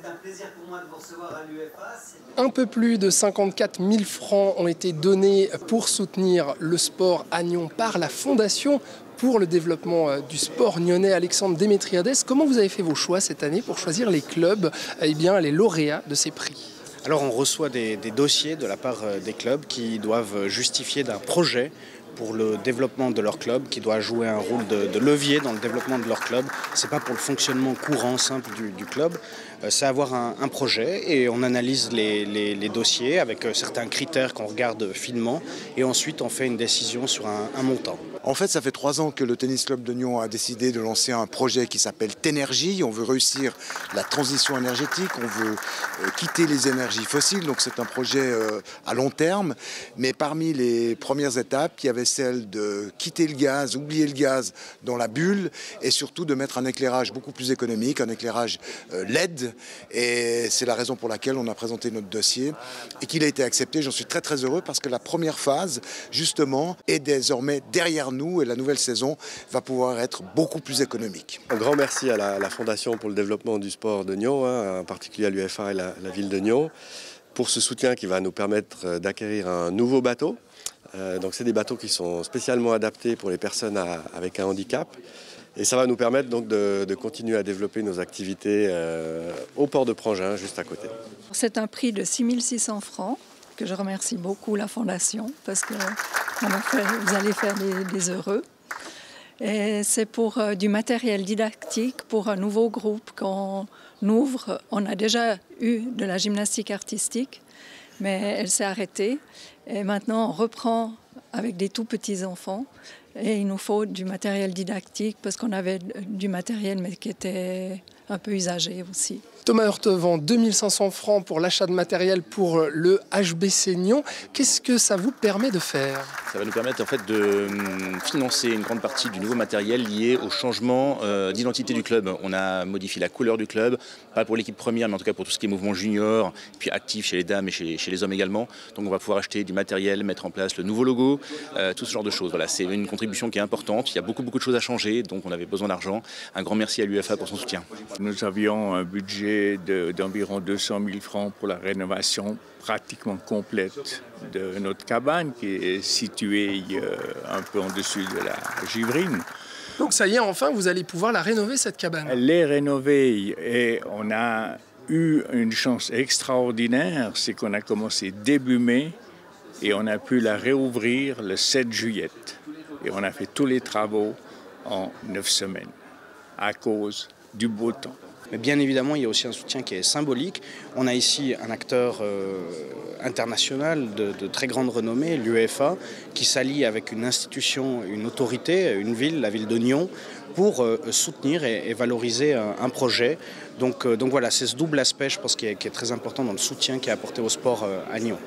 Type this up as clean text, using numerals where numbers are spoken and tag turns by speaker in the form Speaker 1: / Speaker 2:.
Speaker 1: C'est un plaisir pour moi de vous recevoir à l'UEFA.
Speaker 2: Un peu plus de 54 000 francs ont été donnés pour soutenir le sport à Nyon par la Fondation pour le développement du sport nyonnais. Alexandre Démétriades, comment vous avez fait vos choix cette année pour choisir les clubs, les lauréats de ces prix?
Speaker 3: Alors on reçoit des dossiers de la part des clubs qui doivent justifier d'un projet pour le développement de leur club, qui doit jouer un rôle de levier dans le développement de leur club. C'est pas pour le fonctionnement courant, simple du club. C'est avoir un projet et on analyse les dossiers avec certains critères qu'on regarde finement et ensuite on fait une décision sur un montant.
Speaker 4: En fait, ça fait 3 ans que le Tennis Club de Nyon a décidé de lancer un projet qui s'appelle Ténergie. On veut réussir la transition énergétique, on veut quitter les énergies fossiles, donc c'est un projet à long terme. Mais parmi les premières étapes, il y avait celle de quitter le gaz, oublier le gaz dans la bulle et surtout de mettre un éclairage beaucoup plus économique, un éclairage LED. Et c'est la raison pour laquelle on a présenté notre dossier et qu'il a été accepté. J'en suis très très heureux parce que la première phase, justement, est désormais derrière nous et la nouvelle saison va pouvoir être beaucoup plus économique.
Speaker 5: Un grand merci à la Fondation pour le développement du sport de Nyon, en particulier à l'UEFA et la ville de Nyon, pour ce soutien qui va nous permettre d'acquérir un nouveau bateau. Donc c'est des bateaux qui sont spécialement adaptés pour les personnes avec un handicap. Et ça va nous permettre donc de continuer à développer nos activités au port de Prangin, juste à côté.
Speaker 6: C'est un prix de 6 600 francs, que je remercie beaucoup la Fondation, parce que vous allez faire des heureux. Et c'est pour du matériel didactique, pour un nouveau groupe qu'on ouvre. On a déjà eu de la gymnastique artistique, mais elle s'est arrêtée. Et maintenant, on reprend avec des tout petits enfants. Et il nous faut du matériel didactique parce qu'on avait du matériel mais qui était un peu usagé aussi.
Speaker 2: Thomas Hurtevant, 2 500 francs pour l'achat de matériel pour le HBC Nyon. Qu'est-ce que ça vous permet de faire?
Speaker 7: Ça va nous permettre en fait de financer une grande partie du nouveau matériel lié au changement d'identité du club. On a modifié la couleur du club, pas pour l'équipe première, mais en tout cas pour tout ce qui est mouvement junior, puis actif chez les dames et chez les hommes également. Donc on va pouvoir acheter du matériel, mettre en place le nouveau logo, tout ce genre de choses. Voilà, c'est une contribution qui est importante. Il y a beaucoup de choses à changer, donc on avait besoin d'argent. Un grand merci à l'UEFA pour son soutien.
Speaker 8: Nous avions un budget d'environ 200 000 francs pour la rénovation pratiquement complète de notre cabane qui est située un peu en dessus de la Givrine.
Speaker 2: Donc ça y est, enfin, vous allez pouvoir la rénover, cette cabane.
Speaker 8: Elle est rénovée et on a eu une chance extraordinaire, c'est qu'on a commencé début mai et on a pu la réouvrir le 7 juillet. Et on a fait tous les travaux en 9 semaines à cause du beau temps.
Speaker 3: Mais bien évidemment, il y a aussi un soutien qui est symbolique. On a ici un acteur international de très grande renommée, l'UEFA, qui s'allie avec une institution, une autorité, une ville, la ville de Nyon, pour soutenir et valoriser un projet. Donc voilà, c'est ce double aspect, je pense, qui est très important dans le soutien qui est apporté au sport à Nyon.